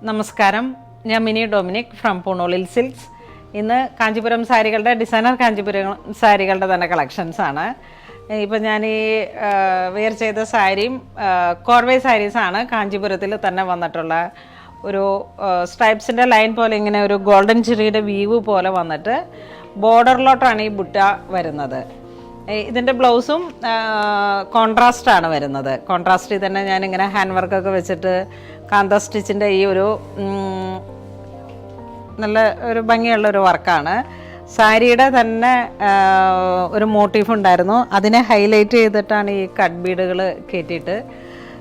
നമസ്കാരം, ഞാൻ mini Dominic from പൂണോളിൽ silks. ഇന്ന് കാഞ്ചീപുരം സാരികളുടെ ഡിസൈനർ കാഞ്ചീപുരം സാരികളുടെ തന്നെ കളക്ഷൻസാണ്. ഇപ്പം ഞാൻ ഈ വെയർ ചെയ്ത സാരിയും കോർവേ സാരീസാണ്. കാഞ്ചീപുരത്തിൽ തന്നെ വന്നിട്ടുള്ള ഒരു സ്ട്രൈപ്സിൻ്റെ ലൈൻ പോലെ ഇങ്ങനെ ഒരു ഗോൾഡൻ ചെറിയുടെ വീവ് പോലെ വന്നിട്ട് ബോർഡറിലോട്ടാണ് ഈ ബുട്ട വരുന്നത്. ഇതിൻ്റെ ബ്ലൗസും കോൺട്രാസ്റ്റാണ് വരുന്നത്. കോൺട്രാസ്റ്റിൽ തന്നെ ഞാനിങ്ങനെ ഹാൻഡ് വർക്കൊക്കെ വെച്ചിട്ട് കാന്ത സ്റ്റിച്ചിൻ്റെ ഈ ഒരു നല്ല ഒരു ഭംഗിയുള്ളൊരു വർക്കാണ്. സാരിയുടെ തന്നെ ഒരു മോട്ടീഫ് ഉണ്ടായിരുന്നു, അതിനെ ഹൈലൈറ്റ് ചെയ്തിട്ടാണ് ഈ കട്ട് ബീഡുകൾ കയറ്റിയിട്ട്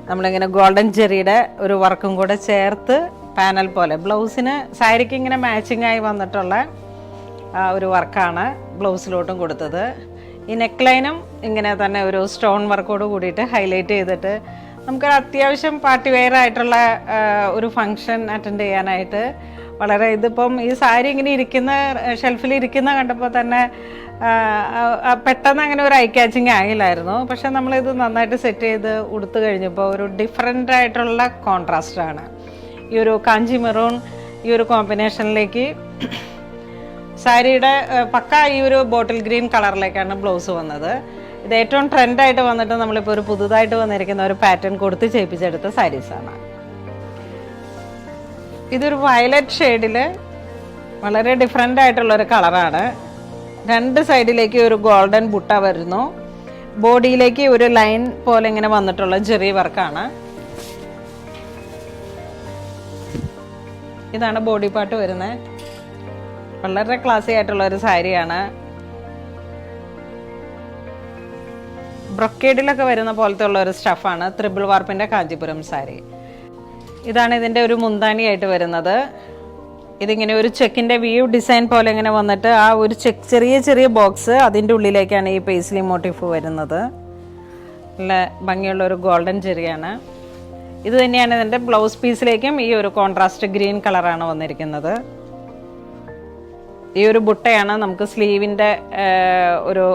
നമ്മളിങ്ങനെ ഗോൾഡൻ ജെറിയുടെ ഒരു വർക്കും കൂടെ ചേർത്ത് പാനൽ പോലെ ബ്ലൗസിന് സാരിക്ക് ഇങ്ങനെ മാച്ചിങ് ആയി വന്നിട്ടുള്ള ഒരു വർക്കാണ് ബ്ലൗസിലോട്ടും കൊടുത്തത്. ഈ നെക്ക് ലൈനും ഇങ്ങനെ തന്നെ ഒരു സ്റ്റോൺ വർക്കോട് കൂടിയിട്ട് ഹൈലൈറ്റ് ചെയ്തിട്ട് നമുക്ക് അത്യാവശ്യം പാർട്ടി വെയർ ആയിട്ടുള്ള ഒരു ഫങ്ഷൻ അറ്റൻഡ് ചെയ്യാനായിട്ട് വളരെ ഇതിപ്പം ഈ സാരി ഇങ്ങനെ ഇരിക്കുന്ന ഷെൽഫിൽ ഇരിക്കുന്ന കണ്ടപ്പോൾ തന്നെ പെട്ടെന്ന് അങ്ങനെ ഒരു ഐ ക്യാച്ചിങ് ആയില്ലായിരുന്നു. പക്ഷെ നമ്മളിത് നന്നായിട്ട് സെറ്റ് ചെയ്ത് ഉടുത്തു കഴിഞ്ഞപ്പോൾ ഒരു ഡിഫറെൻ്റ് ആയിട്ടുള്ള കോൺട്രാസ്റ്റാണ്. ഈ ഒരു കാഞ്ചി മെറൂൺ ഈ ഒരു കോമ്പിനേഷനിലേക്ക് സാരിയുടെ പക്ക ഈ ഒരു ബോട്ടിൽ ഗ്രീൻ കളറിലേക്കാണ് ബ്ലൗസ് വന്നത്. ഇത് ഏറ്റവും ട്രെൻഡായിട്ട് വന്നിട്ട് നമ്മളിപ്പോൾ ഒരു പുതുതായിട്ട് വന്നിരിക്കുന്ന ഒരു പാറ്റേൺ കൊടുത്ത് ചെയ്യിപ്പിച്ചെടുത്ത സാരീസാണ്. ഇതൊരു വയലറ്റ് ഷെയ്ഡിൽ വളരെ ഡിഫറെൻ്റ് ആയിട്ടുള്ളൊരു കളറാണ്. രണ്ട് സൈഡിലേക്ക് ഒരു ഗോൾഡൻ ബുട്ട വരുന്നു. ബോഡിയിലേക്ക് ഒരു ലൈൻ പോലെ ഇങ്ങനെ വന്നിട്ടുള്ള ജെറി വർക്കാണ്. ഇതാണ് ബോഡി പാർട്ട് വരുന്നത്. വളരെ ക്ലാസി ആയിട്ടുള്ള ഒരു സാരിയാണ്. ബ്രൊക്കേഡിലൊക്കെ വരുന്ന പോലത്തെ ഉള്ള ഒരു സ്റ്റഫാണ്. ത്രിബിൾ വാർപ്പിൻ്റെ കാഞ്ചീപുരം സാരി. ഇതാണ് ഇതിൻ്റെ ഒരു മുന്താനിയായിട്ട് വരുന്നത്. ഇതിങ്ങനെ ഒരു ചെക്കിൻ്റെ വ്യൂ ഡിസൈൻ പോലെ ഇങ്ങനെ വന്നിട്ട് ആ ഒരു ചെറിയ ചെറിയ ബോക്സ് അതിൻ്റെ ഉള്ളിലേക്കാണ് ഈ പേസ്ലി മോട്ടീഫ് വരുന്നത്. നല്ല ഭംഗിയുള്ള ഒരു ഗോൾഡൻ ചെറിയാണ്. ഇത് തന്നെയാണ് ഇതിൻ്റെ ബ്ലൗസ് പീസിലേക്കും ഈ ഒരു കോൺട്രാസ്റ്റ് ഗ്രീൻ കളറാണ് വന്നിരിക്കുന്നത്. ഈ ഒരു ബുട്ടയാണ് നമുക്ക് സ്ലീവിൻ്റെ ഒരു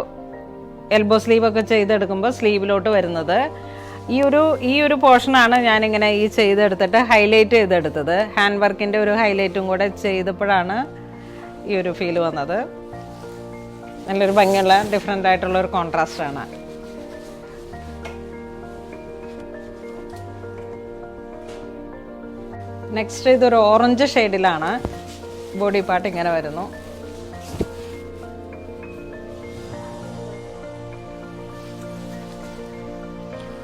എൽബോ സ്ലീവൊക്കെ ചെയ്തെടുക്കുമ്പോൾ സ്ലീവിലോട്ട് വരുന്നത്. ഈ ഒരു പോർഷനാണ് ഞാനിങ്ങനെ ഈ ചെയ്തെടുത്തിട്ട് ഹൈലൈറ്റ് ചെയ്തെടുത്തത്. ഹാൻഡ് വർക്കിൻ്റെ ഒരു ഹൈലൈറ്റും കൂടെ ചെയ്തപ്പോഴാണ് ഈ ഒരു ഫീൽ വന്നത്. നല്ലൊരു ഭംഗിയുള്ള ഡിഫറെൻ്റ് ആയിട്ടുള്ള ഒരു കോൺട്രാസ്റ്റാണ്. നെക്സ്റ്റ് ഇതൊരു ഓറഞ്ച് ഷെയ്ഡിലാണ് ബോഡി പാർട്ട് ഇങ്ങനെ വരുന്നു.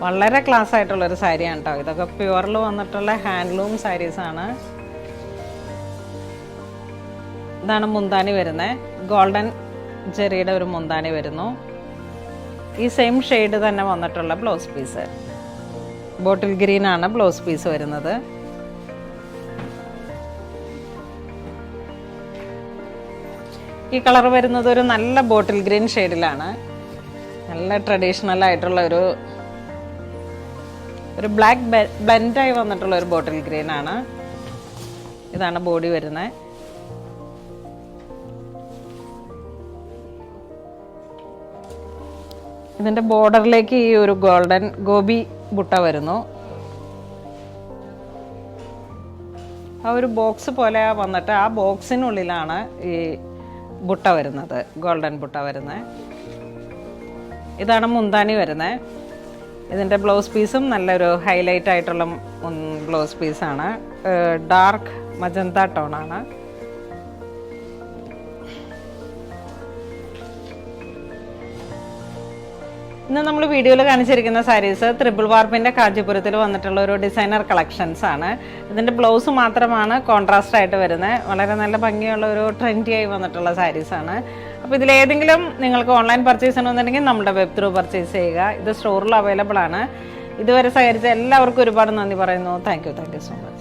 വളരെ ക്ലാസ് ആയിട്ടുള്ളൊരു സാരിയാണ് കേട്ടോ. ഇതൊക്കെ പ്യുവറിൽ വന്നിട്ടുള്ള ഹാൻഡ്ലൂം സാരീസാണ്. ഇതാണ് മുന്താനി വരുന്നത്. ഗോൾഡൻ ജെറിയുടെ ഒരു മുന്താനി വരുന്നു. ഈ സെയിം ഷെയ്ഡ് തന്നെ വന്നിട്ടുള്ള ബ്ലൗസ് പീസ് ബോട്ടിൽ ഗ്രീൻ ആണ് ബ്ലൗസ് പീസ് വരുന്നത്. ഈ കളർ വരുന്നത് ഒരു നല്ല ബോട്ടിൽ ഗ്രീൻ ഷെയ്ഡിലാണ്. നല്ല ട്രഡീഷണൽ ആയിട്ടുള്ള ഒരു ബ്ലാക്ക് ബ്ലെൻഡായി വന്നിട്ടുള്ള ഒരു ബോട്ടിൽ ഗ്രീൻ ആണ്. ഇതാണ് ബോഡി വരുന്നത്. ഇതിൻ്റെ ബോർഡറിലേക്ക് ഈ ഒരു ഗോൾഡൻ ഗോപി ബുട്ട വരുന്നു. ആ ഒരു ബോക്സ് പോലെ വന്നിട്ട് ആ ബോക്സിനുള്ളിലാണ് ഈ ബുട്ട വരുന്നത്, ഗോൾഡൻ ബുട്ട വരുന്നത്. ഇതാണ് മുന്താനി വരുന്നത്. ഇതിൻ്റെ ബ്ലൗസ് പീസും നല്ലൊരു ഹൈലൈറ്റ് ആയിട്ടുള്ള ബ്ലൗസ് പീസാണ്. ഡാർക്ക് മജന്ത ടോണാണ്. ഇന്ന് നമ്മൾ വീഡിയോയിൽ കാണിച്ചിരിക്കുന്ന സാരീസ് ത്രിബിൾ വാർപ്പിൻ്റെ കാഞ്ചീപുരത്തിൽ വന്നിട്ടുള്ള ഒരു ഡിസൈനർ കളക്ഷൻസ് ആണ്. ഇതിൻ്റെ ബ്ലൗസ് മാത്രമാണ് കോൺട്രാസ്റ്റ് ആയിട്ട് വരുന്നത്. വളരെ നല്ല ഭംഗിയുള്ള ഒരു ട്രെൻഡി ആയി വന്നിട്ടുള്ള സാരീസാണ്. അപ്പോൾ ഇതിലേതെങ്കിലും നിങ്ങൾക്ക് ഓൺലൈൻ പർച്ചേസ് ചെയ്യണമെന്നുണ്ടെങ്കിൽ നമ്മുടെ വെബ് ത്രൂ പർച്ചേസ് ചെയ്യുക. ഇത് സ്റ്റോറിൽ അവൈലബിൾ ആണ്. ഇതുവരെ സഹകരിച്ച എല്ലാവർക്കും ഒരുപാട് നന്ദി പറയുന്നു. Thank you so much.